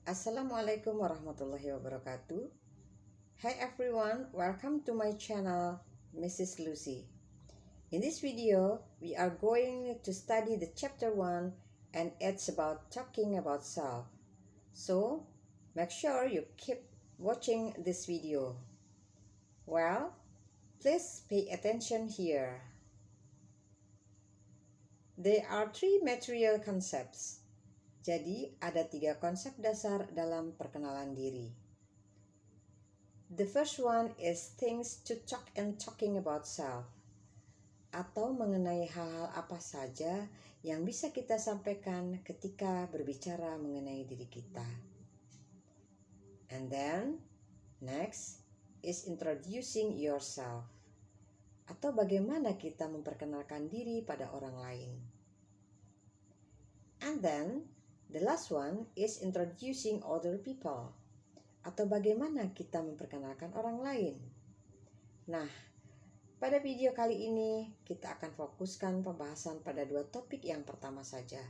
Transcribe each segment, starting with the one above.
Assalamualaikum warahmatullahi wabarakatuh. Hi everyone, welcome to my channel, Mrs. Lucy. In this video, we are going to study the chapter 1 and it's about talking about self. So, make sure you keep watching this video. Well, please pay attention here. There are three material concepts. Jadi, ada 3 konsep dasar dalam perkenalan diri. The first one is things to talk and talking about self, atau mengenai hal-hal apa saja yang bisa kita sampaikan ketika berbicara mengenai diri kita. And then, next is introducing yourself, atau bagaimana kita memperkenalkan diri pada orang lain. And then, the last one is introducing other people, atau bagaimana kita memperkenalkan orang lain. Nah, pada video kali ini kita akan fokuskan pembahasan pada 2 topik yang pertama saja.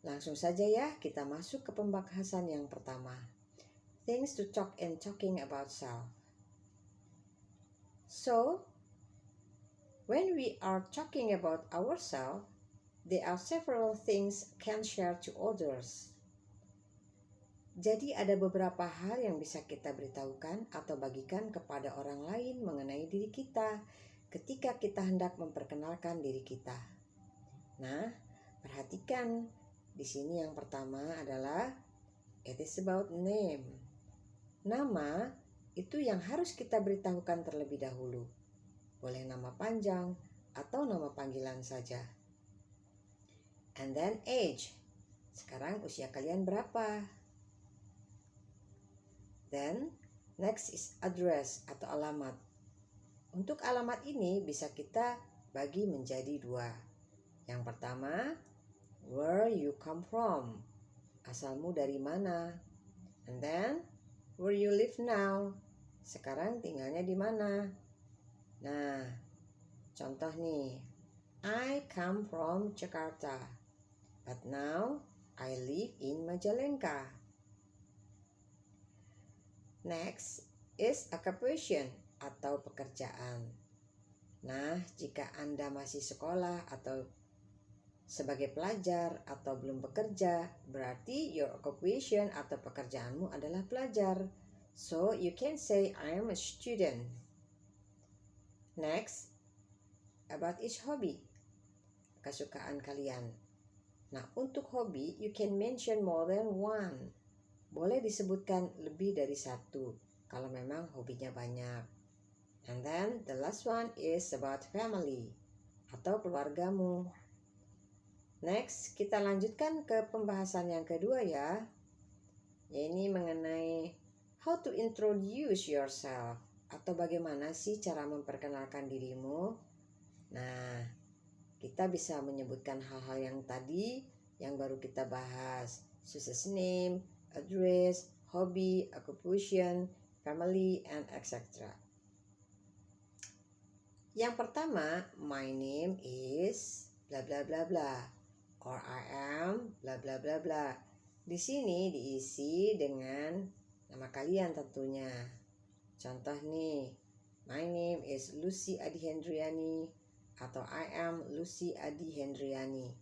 Langsung saja ya, kita masuk ke pembahasan yang pertama. Things to talk and talking about self. So, when we are talking about ourselves, there are several things can share to others. Jadi ada beberapa hal yang bisa kita beritahukan atau bagikan kepada orang lain mengenai diri kita ketika kita hendak memperkenalkan diri kita. Nah, perhatikan di sini yang pertama adalah it is about name. Nama itu yang harus kita beritahukan terlebih dahulu. Boleh nama panjang atau nama panggilan saja. And then age. Sekarang usia kalian berapa? Then, next is address atau alamat. Untuk alamat ini bisa kita bagi menjadi 2. Yang pertama, where you come from. Asalmu dari mana? And then, where you live now. Sekarang tinggalnya di mana? Nah, contoh nih. I come from Jakarta, but now I live in Majalengka. Next is occupation atau pekerjaan. Nah, jika Anda masih sekolah atau sebagai pelajar atau belum bekerja, berarti your occupation atau pekerjaanmu adalah pelajar. So, you can say I am a student. Next, about each hobby. Kesukaan kalian. Nah, untuk hobi, you can mention more than one. Boleh disebutkan lebih dari 1 kalau memang hobinya banyak. And then the last one is about family atau keluargamu. Next, kita lanjutkan ke pembahasan yang kedua ya. Yaitu mengenai how to introduce yourself atau bagaimana sih cara memperkenalkan dirimu. Nah, kita bisa menyebutkan hal-hal yang tadi yang baru kita bahas. Such name, address, hobby, occupation, family, and etc. Yang pertama, my name is bla bla bla bla, or I am bla bla bla bla. Di sini diisi dengan nama kalian tentunya. Contoh nih, my name is Lucy Adi Hendriani atau I am Lucy Adi Hendriani.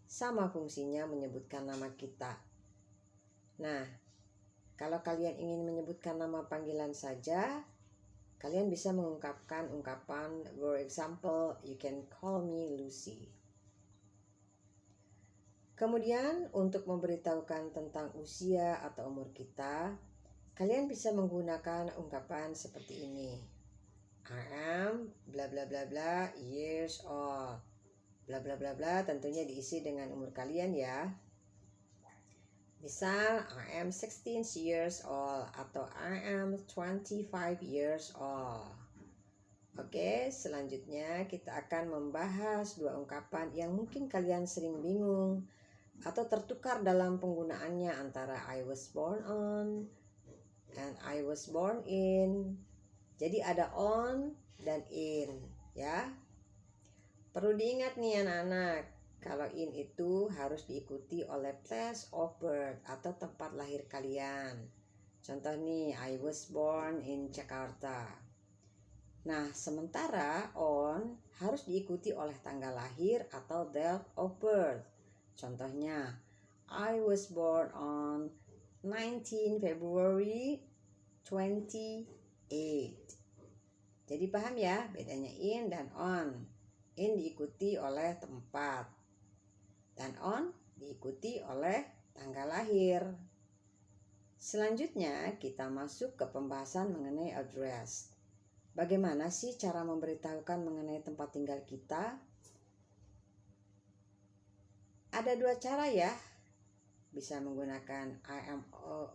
Sama fungsinya menyebutkan nama kita. Nah, kalau kalian ingin menyebutkan nama panggilan saja, kalian bisa mengungkapkan ungkapan, for example, you can call me Lucy. Kemudian, untuk memberitahukan tentang usia atau umur kita, kalian bisa menggunakan ungkapan seperti ini. I am bla bla bla bla years old. Bla bla bla bla tentunya diisi dengan umur kalian ya. Misal, I am 16 years old atau I am 25 years old. Oke, selanjutnya kita akan membahas 2 ungkapan yang mungkin kalian sering bingung atau tertukar dalam penggunaannya antara I was born on and I was born in. Jadi ada on dan in, ya. Perlu diingat nih anak-anak, Kalau in itu harus diikuti oleh place of birth atau tempat lahir kalian. Contoh nih, I was born in Jakarta. Nah, sementara on harus diikuti oleh tanggal lahir atau date of birth. Contohnya, I was born on 19 February 28. Jadi paham ya bedanya in dan on. In diikuti oleh tempat dan on diikuti oleh tanggal lahir. Selanjutnya kita masuk ke pembahasan mengenai address. Bagaimana sih cara memberitahukan mengenai tempat tinggal kita? Ada dua cara ya. Bisa menggunakan I am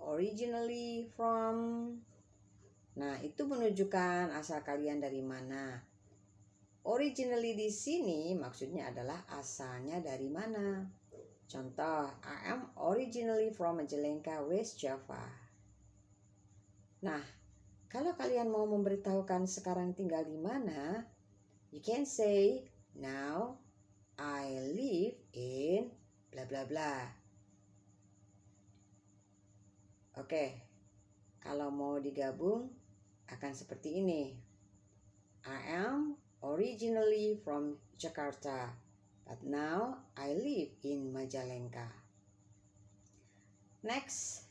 originally from. Nah, itu menunjukkan asal kalian dari mana. Originally di sini maksudnya adalah asalnya dari mana. Contoh, I am originally from Majalengka, West Java. Nah, kalau kalian mau memberitahukan sekarang tinggal di mana, you can say, now I live in bla bla bla. Oke, kalau mau digabung akan seperti ini. I am originally from Jakarta, but now I live in Majalengka. Next,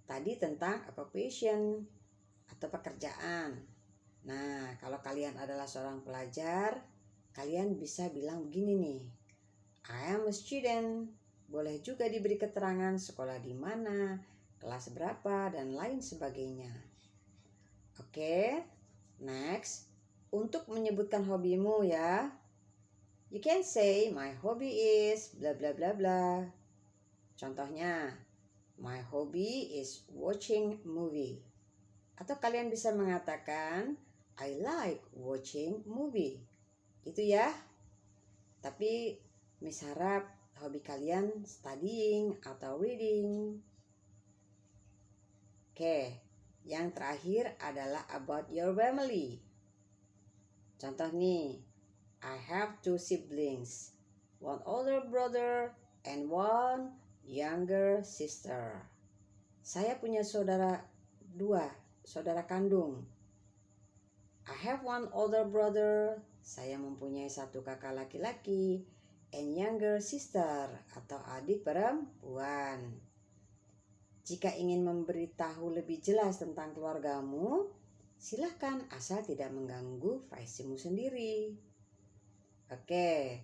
tadi tentang occupation atau pekerjaan. Nah, kalau kalian adalah seorang pelajar, kalian bisa bilang begini nih. I am a student. Boleh juga diberi keterangan sekolah di mana, kelas berapa, dan lain sebagainya. Oke, next. Untuk menyebutkan hobimu ya. You can say my hobby is bla bla bla bla. Contohnya, my hobby is watching movie. Atau kalian bisa mengatakan I like watching movie. Gitu ya. Tapi Miss harap hobi kalian studying atau reading. Oke, yang terakhir adalah about your family. Contoh nih, I have 2 siblings, one older brother and one younger sister. Saya punya saudara 2, saudara kandung. I have one older brother, saya mempunyai 1 kakak laki-laki, and younger sister atau adik perempuan. Jika ingin memberitahu lebih jelas tentang keluargamu, silahkan asal tidak mengganggu privasimu sendiri. Oke,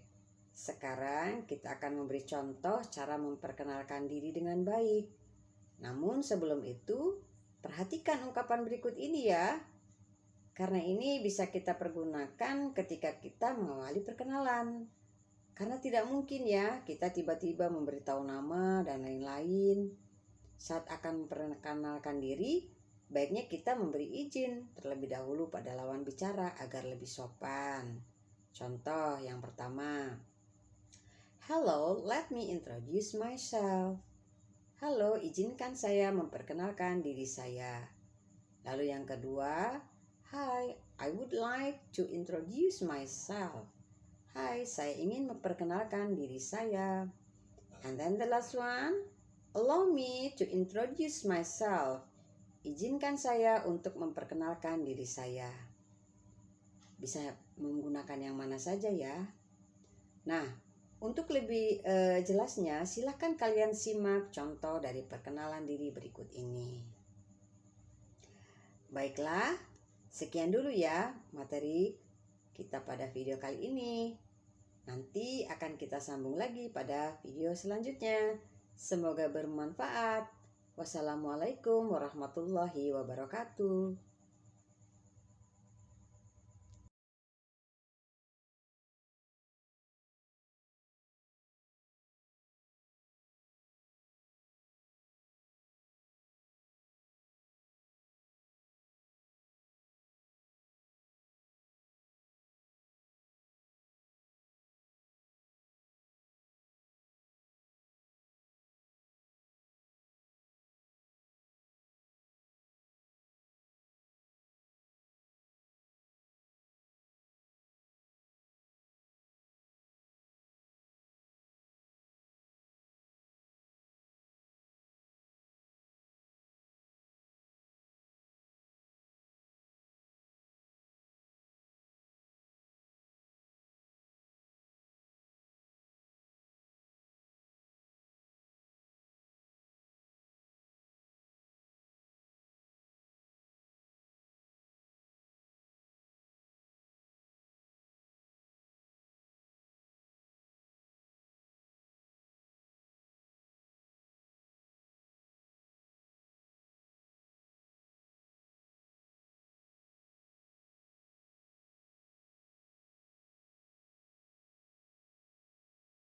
sekarang kita akan memberi contoh cara memperkenalkan diri dengan baik. Namun sebelum itu, perhatikan ungkapan berikut ini ya. Karena ini bisa kita pergunakan ketika kita mengawali perkenalan. Karena tidak mungkin ya kita tiba-tiba memberitahu nama dan lain-lain. Saat akan memperkenalkan diri, baiknya kita memberi izin terlebih dahulu pada lawan bicara agar lebih sopan. Contoh yang pertama, hello, let me introduce myself. Halo, izinkan saya memperkenalkan diri saya. Lalu yang kedua, hi, I would like to introduce myself. Hai, saya ingin memperkenalkan diri saya. And then the last one, allow me to introduce myself. Izinkan saya untuk memperkenalkan diri saya. Bisa menggunakan yang mana saja ya. Nah, untuk lebih jelasnya, silakan kalian simak contoh dari perkenalan diri berikut ini. Baiklah, sekian dulu ya materi kita pada video kali ini. Nanti akan kita sambung lagi pada video selanjutnya. Semoga bermanfaat. Wassalamualaikum warahmatullahi wabarakatuh.